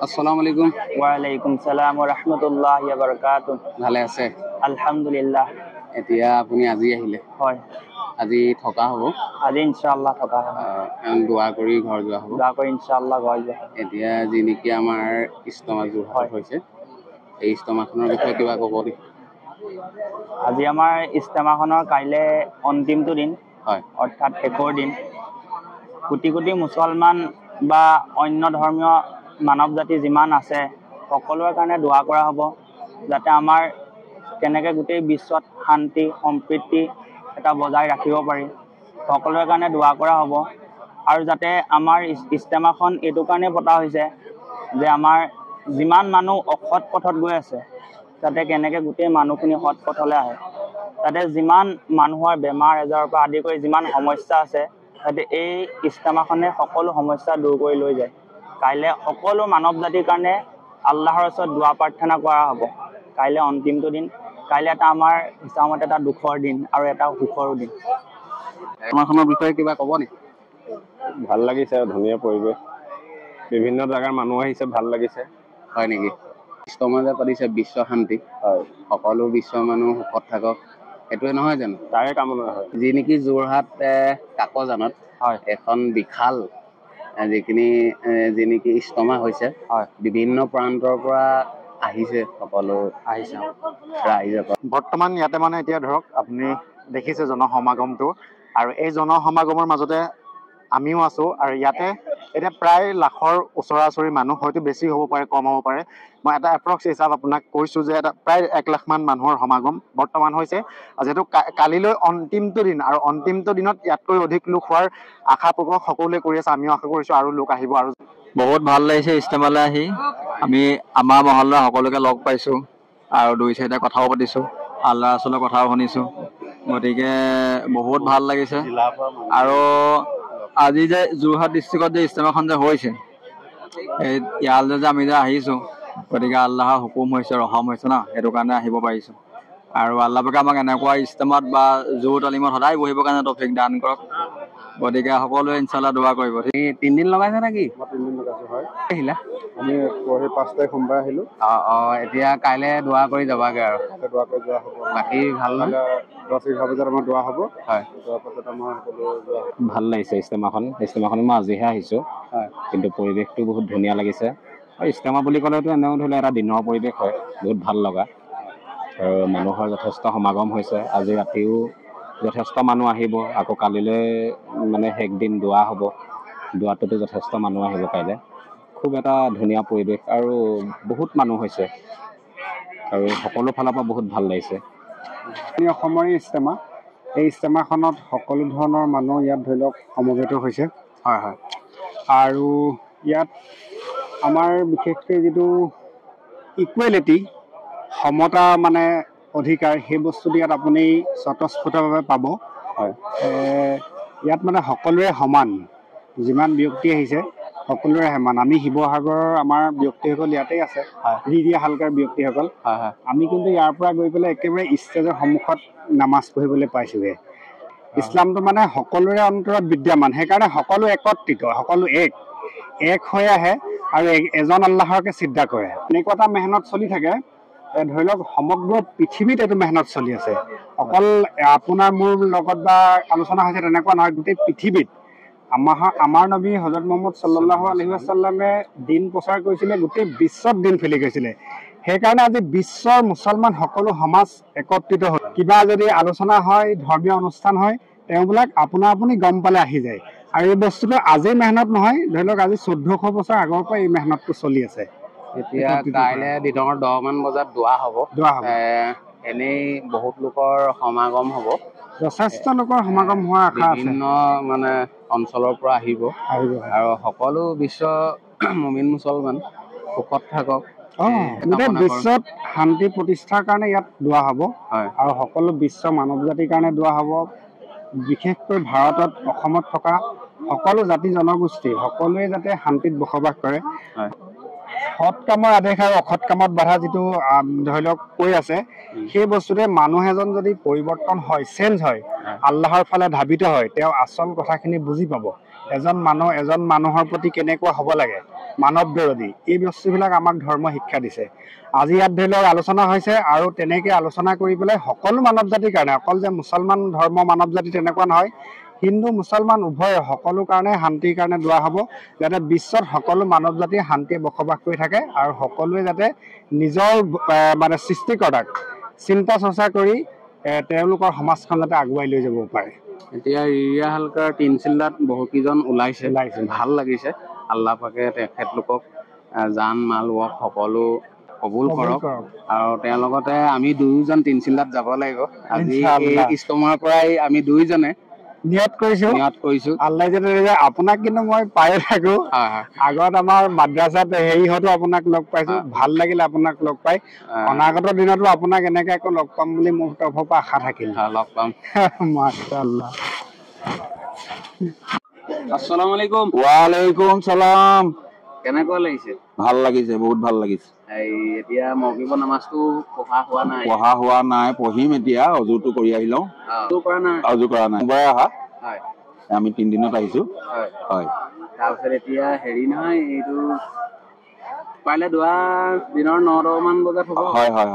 আসসালামু আলাইকুম। ওয়ালাইকুম সালাম ওয়া ৰাহমাতুল্লাহি ওয়া বাৰাকাতুহু। ভালে আছে? আলহামদুলিল্লাহ। এতিয়া আপুনি আজি আহিলে? হয়। আজি থকা হ'ব? আজি ইনশাআল্লাহ থকা হ'ব। দোৱা কৰি ঘৰ যোৱা হ'ব? দোৱা কৰি ইনশাআল্লাহ ঘৰ যোৱা হ'ব। এতিয়া যি নেকি আমাৰ ইজতেমা যোৰহাটত হৈছে, এই ইজতেমাখনৰ বিষয়ে কিবা ক'ব নেকি? আজি আমাৰ ইজতেমাখনৰ কাইলৈ অন্তিমটো দিন, হয়, অৰ্থাৎ শেষৰ দিন। কোটি কোটি মুছলমান বা অন্য ধৰ্মীয় মানৱ জাতি যিমান আছে সকলোৰে কাৰণে দোৱা কৰা হ'ব, যাতে আমাৰ কেনেকৈ গোটেই বিশ্বত শান্তি সম্প্ৰীতি এটা বজাই ৰাখিব পাৰি, সকলোৰে কাৰণে দোৱা কৰা হ'ব। আৰু যাতে আমাৰ ইজতেমাখন এইটো কাৰণে পতা হৈছে যে আমাৰ যিমান মানুহ অসৎ পথত গৈ আছে যাতে কেনেকৈ গোটেই মানুহখিনি সৎ পথলৈ আহে, যাতে যিমান মানুহৰ বেমাৰ আজাৰৰ পৰা আদি কৰি যিমান সমস্যা আছে যাতে এই ইজতেমাখনে সকলো সমস্যা দূৰ কৰি লৈ যায়। কাইলৈ সকলো মানৱ জাতিৰ কাৰণে আল্লাহৰ ওচৰত দোৱা প্ৰাৰ্থনা কৰা হ'ব। কাইলৈ অন্তিমটো দিন, কাইলৈ এটা আমাৰ হিচাপত এটা দুখৰ দিন আৰু এটা সুখৰো দিন। ইজতেমাখনৰ বিষয়ে কিবা ক'ব নেকি? ভাল লাগিছে, ধুনীয়া পৰিৱেশ, বিভিন্ন জেগাৰ মানুহ আহিছে, ভাল লাগিছে। হয় নেকি? ইজতেমা যে পাতিছে বিশ্ব শান্তি, হয়, সকলো বিশ্বৰ মানুহ সুখত থাকক, সেইটোৱে নহয় জানো? তাৰে কামনা হয়। যি নেকি যোৰহাট কাকজানত হয় এখন বিশাল যি নেকি ইজতেমা হৈছে, হয়, বিভিন্ন প্ৰান্তৰ পৰা আহিছে সকলো আহিছে। ৰাইজৰ। বৰ্তমান ইয়াতে মানে এতিয়া ধৰক আপুনি দেখিছে জনসমাগমটো, আৰু এই জনসমাগমৰ মাজতে আমিও আছোঁ। আৰু ইয়াতে এতিয়া প্ৰায় লাখৰ ওচৰা ওচৰি মানুহ, হয়তো বেছি হ'ব পাৰে কম হ'ব পাৰে, মই এটা এপ্ৰক্স হিচাপ আপোনাক কৈছোঁ যে এটা প্ৰায় 1 লাখ মান মানুহৰ সমাগম বৰ্তমান হৈছে। যিহেতু কালিলৈ অন্তিমটো দিন, আৰু অন্তিমটো দিনত ইয়াতকৈ অধিক লোক হোৱাৰ আশা প্ৰকাশ সকলোৱে কৰি আছে, আমিও আশা কৰিছোঁ আৰু লোক আহিব। আৰু বহুত ভাল লাগিছে ইজতেমালৈ আহি, আমি আমাৰ মহল্লাৰ সকলোকে লগ পাইছোঁ আৰু 2-4টা কথাও পাতিছোঁ, আল্লাহ ৰাছুলৰ কথাও শুনিছোঁ, গতিকে বহুত ভাল লাগিছে। আৰু আজি যে যোৰহাট ডিষ্ট্ৰিক্টত যে ইজতেমাখন যে হৈছে, এই ইয়ালৈ যে আমি যে আহিছোঁ, গতিকে আল্লাহৰ হুকুম হৈছে, ৰহম হৈছে না, সেইটো কাৰণে আহিব পাৰিছোঁ। আৰু আল্লাহ পাকে আমাক এনেকুৱা ইজতেমাত বা জোৰ তালিমত সদায় বহিবৰ কাৰণে তৌফিক দান কৰক। গতিকে সকলোৱে ইনশাআল্লাহ দোৱা কৰিব। 3 দিন লগাইছে নেকি? মই 3 দিন লগাইছোঁ। হয়, আহিলা? আমি পৰহি 5 তাৰিখ সোমবাৰ আহিলোঁ। এতিয়া কাইলৈ দোৱা কৰি যাবাগে আৰু? দোৱা কৰি যোৱা হ'ব। বাকী ভাল নহয়? 10-11 বজাত আমাৰ দোৱা হ'ব। হয়, যোৱাৰ পাছত আমাৰ সকলো যোৱা হ'ব। ভাল লাগিছে ইজতেমাখন মই আজিহে আহিছোঁ, হয়, কিন্তু পৰিৱেশটো বহুত ধুনীয়া লাগিছে। আৰু ইজতেমা বুলি ক'লেতো এনেও ধৰি লওক এটা দিনৰ পৰিৱেশ হয়, বহুত ভাল লগা, আৰু মানুহৰ যথেষ্ট সমাগম হৈছে। আজি ৰাতিও যথেষ্ট মানুহ আহিব, আকৌ কালিলৈ মানে শেষ দিন দোৱা হ'ব, দোৱাটোতো যথেষ্ট মানুহ আহিব কাইলৈ। খুব এটা ধুনীয়া পৰিৱেশ আৰু বহুত মানুহ হৈছে, আৰু সকলো ফালৰ পৰা বহুত ভাল লাগিছে। অসমৰ ইজতেমা, এই ইজতেমাখনত সকলো ধৰণৰ মানুহ ইয়াত ধৰি লওক সমবেত হৈছে। হয়, হয়। আৰু ইয়াত আমাৰ বিশেষকৈ যিটো ইকুৱেলিটি, সমতা মানে অধিকাৰ, সেই বস্তুটো ইয়াত আপুনি স্বতঃস্ফূৰ্তভাৱে পাব। হয়, ইয়াত মানে সকলোৰে সমান, যিমান ব্যক্তি আহিছে সকলোৰে সমান। আমি শিৱসাগৰৰ আমাৰ ব্যক্তিসকল ইয়াতেই আছে, ৰিৰিয়া হালকাৰ ব্যক্তিসকল। হয়, হয়। আমি কিন্তু ইয়াৰ পৰা গৈ পেলাই একেবাৰে ষ্টেজৰ সন্মুখত নামাজ পঢ়িবলৈ পাইছোঁগৈ। ইছলামটো মানে সকলোৰে অন্তৰত বিদ্যমান, সেইকাৰণে সকলো একত্ৰিত, সকলো এক হৈ আহে আৰু এজন আল্লাহকে চিন্তা কৰে। এনেকুৱা এটা মেহনত চলি থাকে, ধৰি লওক সমগ্ৰ পৃথিৱীত এইটো মেহনত চলি আছে। অকল আপোনাৰ মোৰ লগত বা আলোচনা হৈছে তেনেকুৱা নহয়, গোটেই পৃথিৱীত আমাৰ নবী হজৰত মুহাম্মদ সাল্লাল্লাহু আলাইহি ওয়াসাল্লামে দিন প্ৰচাৰ কৰিছিলে, গোটেই বিশ্বত দিন ফেলি গৈছিলে। সেইকাৰণে আজি বিশ্বৰ মুছলমান সকলো সমাজ একত্ৰিত হয়। কিবা যদি আলোচনা হয়, ধৰ্মীয় অনুষ্ঠান হয়, তেওঁবিলাক আপুনি গম পালে আহি যায়। আৰু এই বস্তুটো আজি মেহনত নহয়, ধৰি লওক আজি 1400 বছৰ আগৰ পৰা এই মেহনতটো চলি আছে। এতিয়া কাইলৈ দিনৰ 10 মান বজাত দোৱা হ'ব। এনেই বহুত লোকৰ সমাগম হ'ব, যথেষ্ট লোকৰ সমাগম হোৱাৰ আশা আছে। বিভিন্ন মানে অঞ্চলৰ পৰা আহিব, আৰু সকলো বিশ্ব মুমিন মুছলমান সুখত থাকক। গোটেই বিশ্বত শান্তি প্ৰতিষ্ঠাৰ কাৰণে ইয়াত দোৱা হ'ব, আৰু সকলো বিশ্ব মানৱ জাতিৰ কাৰণে দোৱা হ'ব। বিশেষকৈ ভাৰতত, অসমত থকা সকলো জাতি জনগোষ্ঠী সকলোৱে যাতে শান্তিত বসবাস কৰে। সৎ কামৰ আদেশ আৰু অসৎ কামত বাধা যিটো ধৰি লওক কৈ আছে, সেই বস্তুতে মানুহ এজন যদি পৰিৱৰ্তন হয়, চেঞ্জ হয়, আল্লাহৰ ফালে ধাবিত হয়, তেওঁ আচল কথাখিনি বুজি পাব। এজন মানুহৰ প্ৰতি কেনেকুৱা হ'ব লাগে, মানৱ বিৰোধী, এই বস্তুবিলাক আমাক ধৰ্ম শিক্ষা দিছে। আজি ইয়াত ধৰি লওক আলোচনা হৈছে আৰু তেনেকৈ আলোচনা কৰি পেলাই সকলো মানৱ জাতিৰ কাৰণে, অকল যে মুছলমান ধৰ্ম মানৱ জাতি তেনেকুৱা নহয়, হিন্দু মুছলমান উভয় সকলো কাৰণে শান্তিৰ কাৰণে দোৱা হ'ব, যাতে বিশ্বত সকলো মানৱ জাতি শান্তিয়ে বসবাস কৰি থাকে আৰু সকলোৱে যাতে নিজৰ মানে সৃষ্টিকৰ্তাক চিন্তা চৰ্চা কৰি তেওঁলোকৰ সমাজখন যাতে আগুৱাই লৈ যাব পাৰে। এতিয়া ৰিয়া হালকাৰ তিনচিল্লাত বহুকেইজন ওলাইছে, ভাল লাগিছে। আল্লাহ পাকে তেখেতলোকক জান মাল ৱক সকলো কবুল কৰক আৰু তেওঁৰ লগতে আমি দুয়োজন তিনচিল্লাত যাব লাগিব। আজি এই ইষ্টমাৰ পৰাই আমি দুয়োজনে নিয়ত কৰিছো আল্লাহ যাতে আপোনাক কিন্তু মই পায়ে থাকো। আগত আমাৰ মাদ্ৰাছাত হেৰিহঁতো আপোনাক লগ পাইছো, ভাল লাগিলে আপোনাক লগ পাই। অনাগত দিনতো আপোনাক এনেকে আকৌ লগ পাম বুলি মোৰ তৰফৰ পৰা আশা থাকিল। লগ পাম। মাশাআল্লাহ। আসসালামু আলাইকুম। ওয়ালাইকুম সালাম। কেনেকুৱা লাগিছে? ভাল লাগিছে, বহুত ভাল লাগিছে। এতিয়া মগৰিবৰ নামাজটো পঢ়া হোৱা নাই, পঢ়িম এতিয়া। অজুটো কৰি আহি লওঁ। অজু কৰা নাই এবাৰ অহা। আমি 3 দিনত আহিছো। হয়। তাৰপিছত এতিয়া হেৰি নহয়, এইটো পাৰিলে দুৱা দিনৰ 9-10 মান বজাত হ'ব।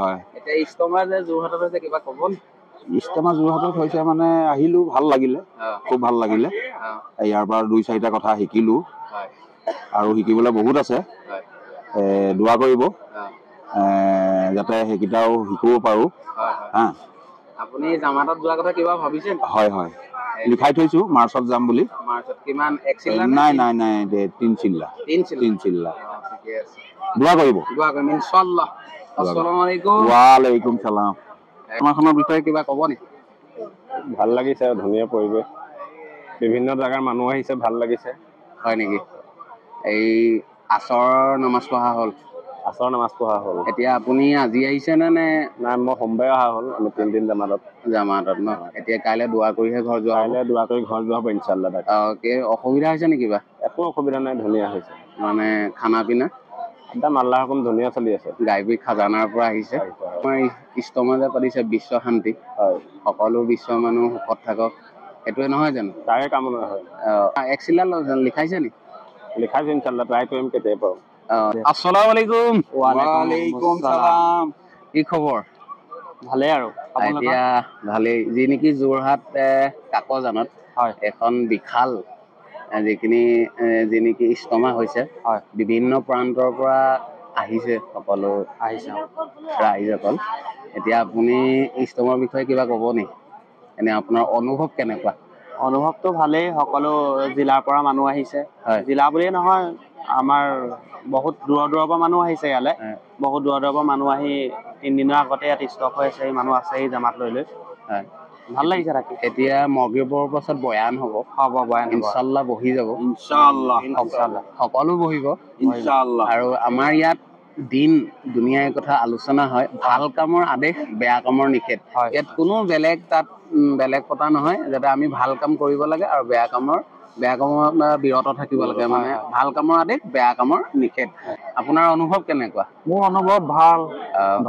হয়। এতিয়া ইষ্টমা যে যোৰহাটত হৈছে, কিবা ক'ব নি? ইষ্টমা যোৰহাটত হৈছে মানে আহিলো, ভাল লাগিলে, খুব ভাল লাগিলে। ইয়াৰ পৰা 2-4টা কথা শিকিলো আৰু শিকিবলৈ বহুত আছে। দোৱা কৰিব যাতে সেইকেইটাও শিকিব পাৰো। আপুনি জামাতত যোৱাৰ কথা কিবা ভাবিছে? হয়, লিখাই থৈছো মাৰ্চত যাম বুলি। মাৰ্চত কিমান? 1 চিল্লা? নাই 3 চিল্লা। 3 চিল্লা। দোৱা কৰিব ইনশাআল্লাহ। আসসালামু আলাইকুম। ওয়ালাইকুম সালাম। আমাৰখনৰ বিষয়ে কিবা ক'ব নি? ভাল লাগিছে, ধুনীয়া পৰিৱেশ, বিভিন্ন জেগাৰ মানুহ আহিছে, ভাল লাগিছে। হয় নেকি? এই আসৰ নামাজ পঢ়া হ'ল? আসৰ নামাজ পঢ়া হ'ল। এতিয়া আপুনি আজি আহিছে নে? নাই, মই সোমবাৰে অহা হ'ল। আমি 3 দিন জামাতত ন? এতিয়া কাইলৈ দোৱা কৰিহে ঘৰ যোৱা হ'ব? কাইলৈ দোৱা কৰি ঘৰ যোৱা হ'ব ইনশাআল্লাহ। অসুবিধা হৈছে নেকি কিবা? একো অসুবিধা নাই, ধুনীয়া হৈছে। মানে খানা পিনা একদম আল্লাহ হুকুম ধুনীয়া চলি আছে। গাইবী খাজানাৰ পৰা আহিছে। আমাৰ ইষ্টমা যে পাতিছে বিশ্ব শান্তি, সকলো বিশ্বৰ মানুহ সুখত থাকক, সেইটোৱে নহয় জানো? তাৰে কামনা হয়। 1 চিল্লা লিখাইছে নি? লিখাইছে ইনশাআল্লাহ, ট্ৰাই কৰিম কেতিয়া পাৰোঁ। আসসালামু আলাইকুম। ওয়ালাইকুম সালাম। কি খবৰ? ভালেই আৰু। এতিয়া ভালেই। যি নেকি যোৰহাট কাকজানত এখন বিশাল যি নেকি ইষ্টমা হৈছে, বিভিন্ন প্ৰান্তৰ পৰা আহিছে সকলো ৰাইজসকল। এতিয়া আপুনি ইষ্টমাৰ বিষয়ে কিবা ক'ব নি? এনে আপোনাৰ অনুভৱ কেনেকুৱা? অনুভৱটো ভালেই, সকলো জিলাৰ পৰা মানুহ আহিছে। জিলা বুলিয়ে নহয়, আমাৰ বহুত দূৰৰ পৰা মানুহ আহিছে ইয়ালৈ। বহুত দূৰৰ পৰা মানুহ আহি 3 দিনৰ আগতে ইয়াত ষ্টক হৈ আছে, মানুহ আছে জামাত লৈ। ভাল লাগিছে থাকি। এতিয়া মগৰিবৰ পাছত বয়ান হ'ব। ইনশাআল্লাহ বহি যাব। সকলো বহিব ইনশাআল্লাহ। আৰু আমাৰ ইয়াত দিন দুনিয়াৰ কথা আলোচনা হয়। ভাল কামৰ আদেশ, বেয়া কামৰ নিষেধ। ইয়াত কোনো বেলেগ কথা নহয়, যাতে আমি ভাল কাম কৰিব লাগে আৰু বেয়া কামৰ বিৰত থাকিব লাগে। মানে ভাল কামৰ আদেশ, বেয়া কামৰ নিষেধ। আপোনাৰ অনুভৱ কেনেকুৱা? মোৰ অনুভৱ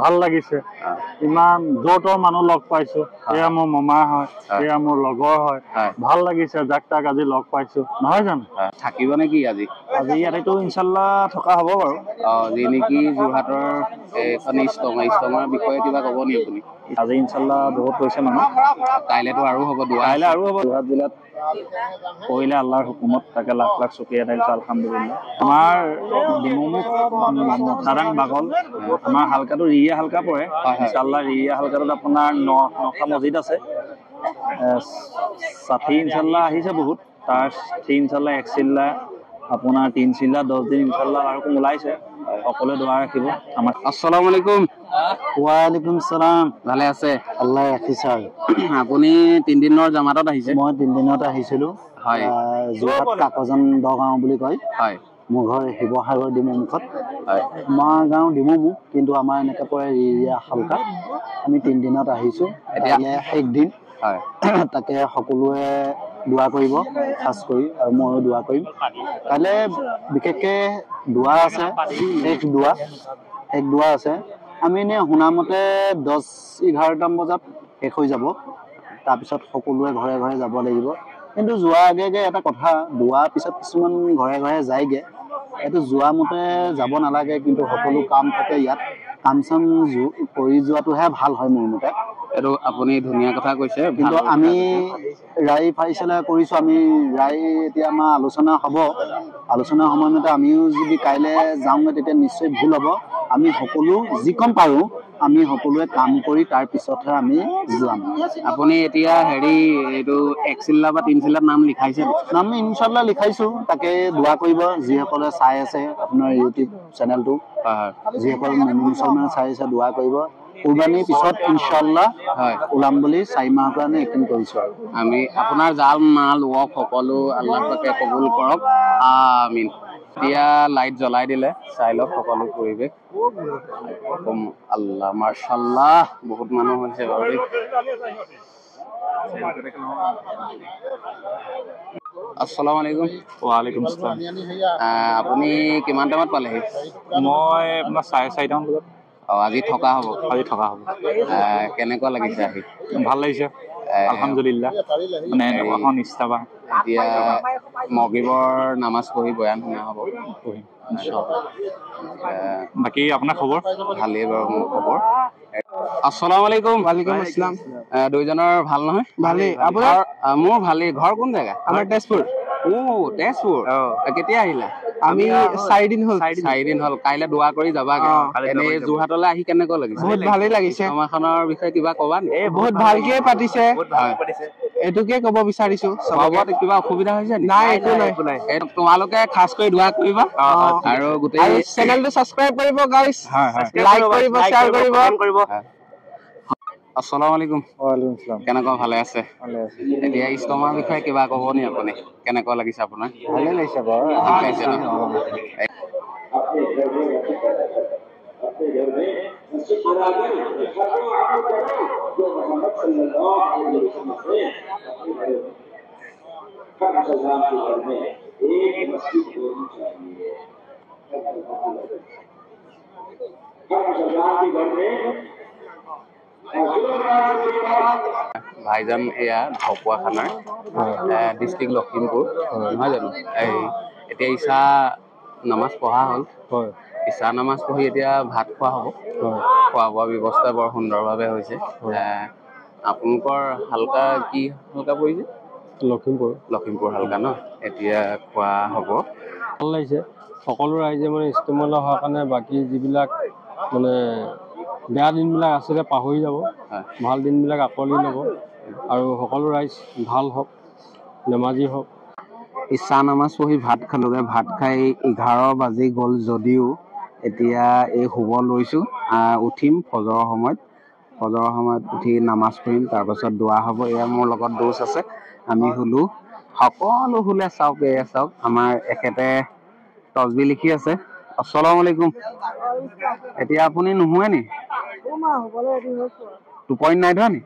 ভাল লাগিছে। ইমান য'ৰ মানুহ লগ পাইছো, এয়া মোৰ মামা হয়, এয়া মোৰ লগৰ হয়। ভাল লাগিছে, যাক তাক আজি লগ পাইছো, নহয় জানো? থাকিব নেকি আজি ইয়াতেতো ইনশাআল্লাহ থকা হ'ব বাৰু। যি নেকি যোৰহাটৰ এখন ইষ্টমাৰ বিষয়ে কিবা ক'ব নি আপুনি? আজি ইনশাআল্লাহ বহুত কৈছে মানুহ, কাইলেতো আৰু হ'ব। কাইলৈ আৰু হ'ব। যোৰহাট জিলাত কৰিলে আল্লাহৰ হুকুমত, তাকে লাখ শুকৰিয়া থাকিছে আলহামদুলিল্লাহ। আমাৰ ডিমুমুখ মথাৰাং বাগল, আমাৰ হালকাটো ৰিয়া হালকা পৰে। ইনশাআল্লাহ ৰিয়া হালকাটোত আপোনাৰ 9টা মছজিদ আছে। 60 ইনশাআল্লাহ আহিছে বহুত। তাৰ ইনশাআল্লাহ 1 চিল্লা, আপোনাৰ 3 চিল্লা 10 দিন ইনশাআল্লাহ আৰু ওলাইছে। সকলোৱে দোৱা ৰাখিব। আসসালামু আলাইকুম। ওয়ালাইকুম সালাম। ভালে আছে? আল্লাহ ৰাখিছে। আপুনি 3 দিনৰ জামাতত আহিছে? মই 3 দিনত আহিছিলো। যোৰহাট কাকজান গাঁও বুলি কয়। মোৰ ঘৰ শিৱসাগৰ ডিমুমুখত। আমাৰ গাঁও ডিমুমুখ, কিন্তু আমাৰ এনেকৈ পৰে ৰিয়া হালকা। আমি 3 দিনত আহিছো। এতিয়া শেষ দিন। তাকে সকলোৱে দোৱা কৰিব খাস কৰি, আৰু ময়ো দোৱা কৰিম। কাইলৈ বিশেষকৈ দোৱা আছে, শেষ দোৱা আছে। আমি এনেই শুনামতে 10-11টা বজাত শেষ হৈ যাব। তাৰপিছত সকলোৱে ঘৰে ঘৰে যাব লাগিব। কিন্তু যোৱাৰ আগে এটা কথা, দোৱাৰ পিছত কিছুমান ঘৰে ঘৰে যায়গে, এইটো যোৱা মতে যাব নালাগে, কিন্তু সকলো কাম থাকে ইয়াত। কাম চাম কৰি যোৱাটোহে ভাল হয় মোৰ মতে। এইটো আপুনি ধুনীয়া কথা কৈছে, কিন্তু আমি ৰায় ফাইচলা কৰিছোঁ। আমি ৰায় এতিয়া আমাৰ আলোচনা হ'ব, আলোচনাৰ সময়মতে আমিও যদি কাইলৈ যাওঁগৈ তেতিয়া নিশ্চয় ভুল হ'ব। আমি সকলো যিকণ পাৰোঁ আমি সকলোৱে কাম কৰি তাৰ পিছতহে আমি যাম। আপুনি এতিয়া হেৰি এইটো 1 চিল্লা বা 3 চিল্লাত নাম লিখাইছে? নাম ইনশাল্লাহ লিখাইছোঁ, তাকে দোৱা কৰিব যিসকলে চাই আছে আপোনাৰ ইউটিউব চেনেলটো। যিসকল মুছলমানে চাই আছে দোৱা কৰিব। কুৰবানীৰ পিছত ইনশাল্লাহ ওলাম বুলি 4 মাহৰ কাৰণে একদিন কৰিছোঁ। আৰু আমি আপোনাৰ জাল মাল ৱক সকলো আল্লাহ পাকে কবুল কৰক, আমিন। এতিয়া লাইট জ্বলাই দিলে, চাই লওক সকলো পৰিৱেশ। আল্লাহ মাৰ্শাল্লাহ, বহুত মানুহ হৈছে বাৰু। আসসালামু আলাইকুম। ওয়ালাইকুম আসসালাম। আপুনি কিমান টাইমত পালেহি? মই আপোনাৰ 4:30 মান বজাত। আজি থকা হ'ব? আজি থকা হ'ব। কেনেকুৱা লাগিছে আহি? ভাল লাগিছে আলহামদুলিল্লাহ, মানে এখন ইস্তাবা। এতিয়া মগৰিবৰ নামাজ পঢ়ি বয়ান শুনা হ'ব। বাকী আপোনাৰ খবৰ? ভালেই বাৰু মোৰ খবৰ। আসসালামু আলাইকুম। ওয়ালাইকুম আসসালাম। দুইজনৰ ভাল নহয়? ভালেই। আপোনাৰ? মোৰ ভালেই। ঘৰ কোন জেগা? আমাৰ তেজপুৰ। তেজপুৰ। কেতিয়া আহিলা? আমি 4 দিন হ'ল। 4 দিন হ'ল। কাইলৈ দোৱা কৰি যাবাগে। এনেই যোৰহাটলৈ আহি কেনেকুৱা লাগিছে? বহুত ভালেই লাগিছে। সমাজখনৰ বিষয়ে কিবা কবা নেকি? বহুত ভালকে পাতিছে, এইটোকে কব বিচাৰিছো। কিবা অসুবিধা হৈছে নেকি? নাই, একো নাই। তোমালোকে খাস কৰি দোৱা কৰিবা আৰু গোটেই চেনেলটো সাবস্ক্ৰাইব কৰিব গাইস, লাইক কৰিব, শ্বেয়াৰ কৰিব। আসসালামু আলাইকুম। ওয়ালাইকুম আসসালাম। কেনেকুৱা, ভালে আছে? ভালে আছে। এতিয়া ইছলামৰ বিষয়ে কিবা ক'ব নি আপুনি? কেনেকুৱা লাগিছে আপোনাৰ? ভালে লাগিছে বাৰু। ঠিক লাগিছে ন? ভাইজান এয়া ঢকুৱাখানাৰ ডিষ্ট্ৰিক্ট লখিমপুৰ, নহয় জানো? এতিয়া ঈশা নামাজ পঢ়া হ'ল। ঈশা নামাজ পঢ়ি এতিয়া ভাত খোৱা হ'ব। খোৱা বোৱা ব্যৱস্থা বৰ সুন্দৰভাৱে হৈছে। আপোনালোকৰ হালকা কি হালকা পৰিছে? লখিমপুৰ হালকা ন? এতিয়া খোৱা হ'ব। ভাল লাগিছে। সকলো ৰাইজে মানে ইস্তেমালা হোৱাৰ কাৰণে বাকী যিবিলাক মানে বেয়া দিনবিলাক আছিলে পাহৰি যাব, ভাল দিনবিলাক আঁকোৱালি ল'ব, আৰু সকলো ৰাইজ ভাল হওক, নামাজি হওক। ঈশা নামাজ পঢ়ি ভাত খালোগে। ভাত খাই 11 বাজি গ'ল যদিও এতিয়া এই শুব লৈছোঁ। উঠিম ফজৰৰ সময়ত উঠি নামাজ পঢ়িম, তাৰপাছত দোৱা হ'ব। এয়া মোৰ লগত দোষ আছে, আমি শুলো। সকলো শুলে। চাওক, এয়া চাওক, আমাৰ এখেতে তছবি লিখি আছে। আসসালামু আলাইকুম। এতিয়া আপুনি নুশুৱে নি? টোপনি নাই ধৰা নি?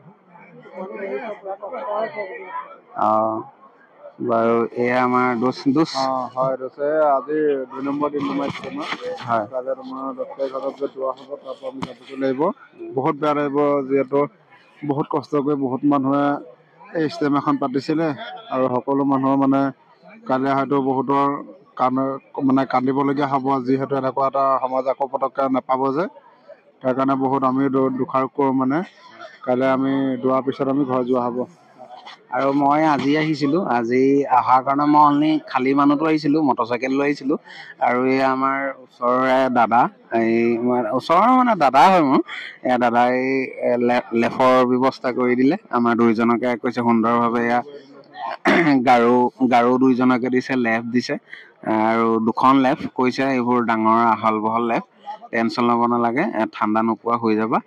বাৰু এয়া আমাৰ দোষ। হয় দোষে আজি 2 নম্বৰ দিন সোমাইছে তোমাৰ। হয়, কাইলৈ তোমাৰ 10 তাৰিখত যে দোৱা হ'ব, তাৰ পৰা আমি যাবগৈ লাগিব। বহুত বেয়া লাগিব, যিহেতু বহুত কষ্ট কৰি বহুত মানুহে এই ইজতেমাখন পাতিছিলে, আৰু সকলো মানুহৰ মানে কাইলৈ হয়তো বহুতৰ কান্দিবলগীয়া হ'ব, যিহেতু এনেকুৱা এটা সমাজ আকৌ পতককৈ নাপাব যে। তাৰ কাৰণে বহুত আমি দুখাৰোপ কৰোঁ। মানে কাইলৈ আমি দোৱাৰ পিছত আমি ঘৰ যোৱা হ'ব। আৰু মই আজি আহিছিলোঁ। আজি অহাৰ কাৰণে মই অনলি খালী মানুহটো আহিছিলোঁ, মটৰচাইকেল লৈ আহিছিলোঁ। আৰু এই আমাৰ ওচৰৰে দাদা, ওচৰৰ মানে দাদা হয় মোৰ, এয়া দাদাই লেফৰ ব্যৱস্থা কৰি দিলে। আমাৰ দুইজনকে কৈছে সুন্দৰভাৱে। এয়া গাৰু 2জনকে দিছে, লেফ দিছে, আৰু 2খন লেফ কৈছে এইবোৰ ডাঙৰ আহল বহল লেফ, টেনশ্যন ল'ব নালাগে, ঠাণ্ডা নোপোৱা হৈ যাবা।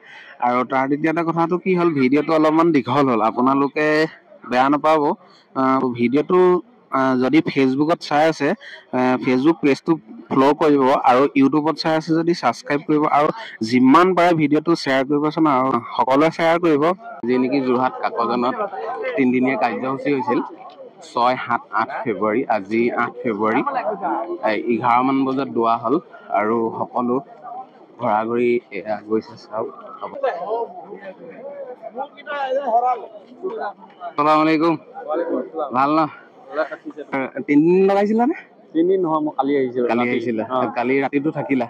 আৰু তাৰ দ্বিতীয়তে কথাটো কি হ'ল, ভিডিঅ'টো অলপমান দীঘল হ'ল, আপোনালোকে বেয়া নাপাব। ভিডিঅ'টো যদি ফেচবুকত চাই আছে, ফেচবুক পেজটো ফ'ল' কৰিব, আৰু ইউটিউবত চাই আছে যদি ছাবস্ক্ৰাইব কৰিব, আৰু যিমান পাৰে ভিডিঅ'টো শ্বেয়াৰ কৰিবচোন, আৰু সকলোৱে শ্বেয়াৰ কৰিব। যি নেকি যোৰহাট কাকজানত 3দিনীয়া কাৰ্যসূচী হৈছিল 6, 7, 8 ফেব্ৰুৱাৰী। আজি 8 ফেব্ৰুৱাৰী 11 মান বজাত দোৱা হ'ল, আৰু সকলো ঘৰা ঘৰি এয়া গৈছে। চাওক। আসসালামু আলাইকুম। ভাল ন? 3 দিন লগাইছিলা নে? 3 দিন নহয়, মই কালি আহিছিলোঁ। কালি আহিছিলা? কালি ৰাতিটো থাকিলা?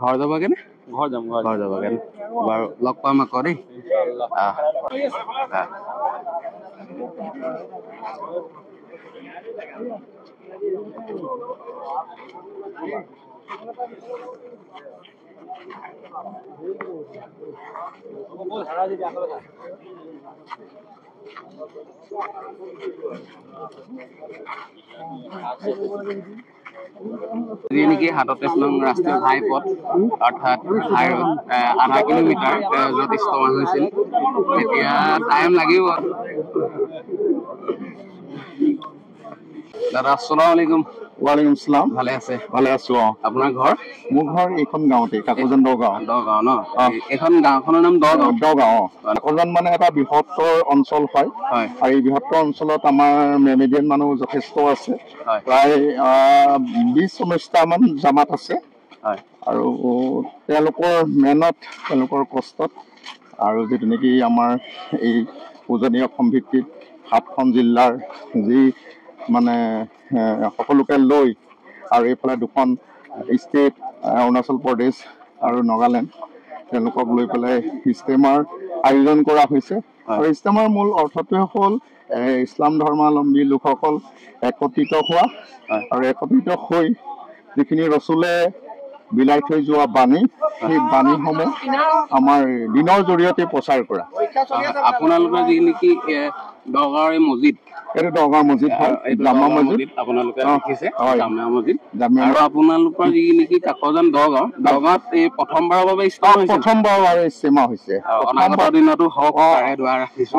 ঘৰ যাবাগে নে? ঘৰ যাম। ঘৰ যাবাগে বাৰু, লগ পাম আকৌ দেই। নেকি 37 নং ৰাষ্ট্ৰীয় ঘাইপথ অৰ্থাৎ ঘাই ৰোড 0.5 কিলোমিটাৰ য'ত ইস্তমা হৈছিল। এতিয়া টাইম লাগিব। দাদা আসসালামু আলাইকুম। ওয়ালাইকুম সালাম। ভালে আছে? ভালে আছো। আপোনাৰ ঘৰ? মোৰ ঘৰ এইখন গাঁৱতে, কাকজান দগাঁও। দগাঁও ন? এইখন গাঁওখনৰ নাম দগাঁও? দগাঁও। কাকজান মানে এটা বৃহত্তৰ অঞ্চল হয়, আৰু এই বৃহত্তৰ অঞ্চলত আমাৰ মেমেডিয়ান মানুহ যথেষ্ট আছে। প্ৰায় 20-19টামান জামাত আছে, আৰু তেওঁলোকৰ মেহনত, তেওঁলোকৰ কষ্টত, আৰু যিটো নেকি আমাৰ এই উজনি অসম ভিত্তিত 7খন জিলাৰ যি মানে সকলোকে লৈ, আৰু এইফালে 2খন ষ্টেট, অৰুণাচল প্ৰদেশ আৰু নাগালেণ্ড, তেওঁলোকক লৈ পেলাই ইজতেমাৰ আয়োজন কৰা হৈছে। আৰু ইজতেমাৰ মূল অৰ্থটোৱে হ'ল ইছলাম ধৰ্মাৱলম্বী লোকসকল একত্ৰিত হোৱা, আৰু একত্ৰিত হৈ যিখিনি ৰচুলে বিলাই থৈ যোৱা বাণী, সেই বাণীসমূহ আমাৰ দিনৰ জৰিয়তে প্ৰচাৰ কৰা। আপোনালোকৰ যি নেকি দগাঁৱৰ মছজিদ, এইটো দগাঁৱৰ মছজিদ হয়, জামা মছজিদ আপোনালোকে দেখিছে, জামা মছজিদ। আৰু আপোনালোকৰ যি নেকি কাকজান দগাঁৱত এই প্ৰথমবাৰৰ বাবে প্ৰথমবাৰৰ বাবে ইজতেমা হৈছে। অনাগত দিনতো হওক, তাৰে দুৱাৰ ৰাখিছো।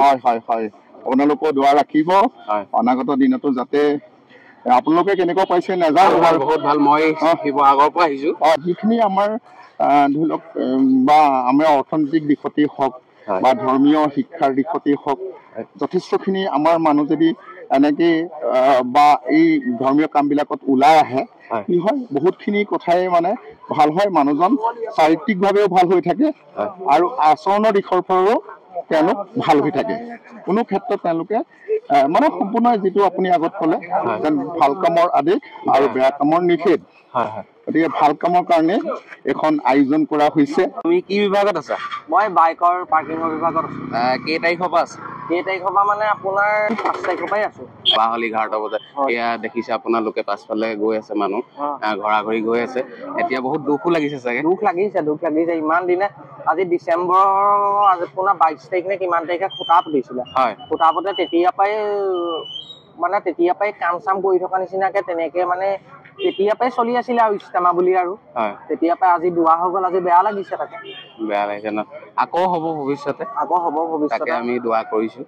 হয়, আপোনালোকেও দুৱাৰ ৰাখিব। অনাগত দিনতো যাতে আপোনালোকে কেনেকুৱা পাইছে নাজানো। বহুত ভাল। মই শিৱসাগৰৰ পৰা আহিছো। যিখিনি আমাৰ ধৰি লওক বা আমাৰ অৰ্থনৈতিক দিশতেই হওক বা ধৰ্মীয় শিক্ষাৰ দিশতেই হওক, যথেষ্টখিনি আমাৰ মানুহ যদি এনেকে বা এই ধৰ্মীয় কামবিলাকত ওলাই আহে, কি হয় বহুতখিনি কথাই মানে ভাল হয়। মানুহজন চাৰিত্ৰিকভাৱেও ভাল হৈ থাকে, আৰু আচৰণৰ দিশৰ পৰাও তেওঁলোক ভাল হৈ থাকে। কোনো ক্ষেত্ৰত তেওঁলোকে মানে সম্পূৰ্ণ যিটো আপুনি আগত ক'লে, যেন ভাল কামৰ আদেশ আৰু বেয়া কামৰ নিষেধ। গতিকে ভাল কামৰ কাৰণে এখন আয়োজন কৰা হৈছে। তুমি কি বিভাগত আছা? মই বাইকৰ পাৰ্কিঙৰ বিভাগত আছো। কেই তাৰিখৰ পৰা আছে? কেই তাৰিখৰ পৰা মানে আপোনাৰ 5 তাৰিখৰ পৰাই আছো। বাহলি 11 বজাত এয়া দেখিছে আপোনালোকে পাছফালে গৈ আছে মানুহ, ঘৰা ঘৰি গৈ আছে। এতিয়া বহুত দুখো লাগিছে চাগে? দুখ লাগিছে। ইমান দিনে আজি ডিচেম্বৰৰ আপোনাৰ 22 তাৰিখ নে কিমান তাৰিখে খুটা পুতিছিলে। খুটা পুতে তেতিয়াৰ পৰাই কাম চাম কৰি থকা নিচিনাকে তেনেকে মানে তেতিয়াৰ পৰাই চলি আছিলে আৰু ইজতেমা বুলি। আৰু তেতিয়াৰ পৰাই আজি দুৱা হৈ গ'ল। আজি বেয়া লাগিছে। তাকে বেয়া লাগিছে ন? আকৌ হ'ব ভৱিষ্যতে? আকৌ হ'ব ভৱিষ্যতে। তাকে আমি দুৱা কৰিছো।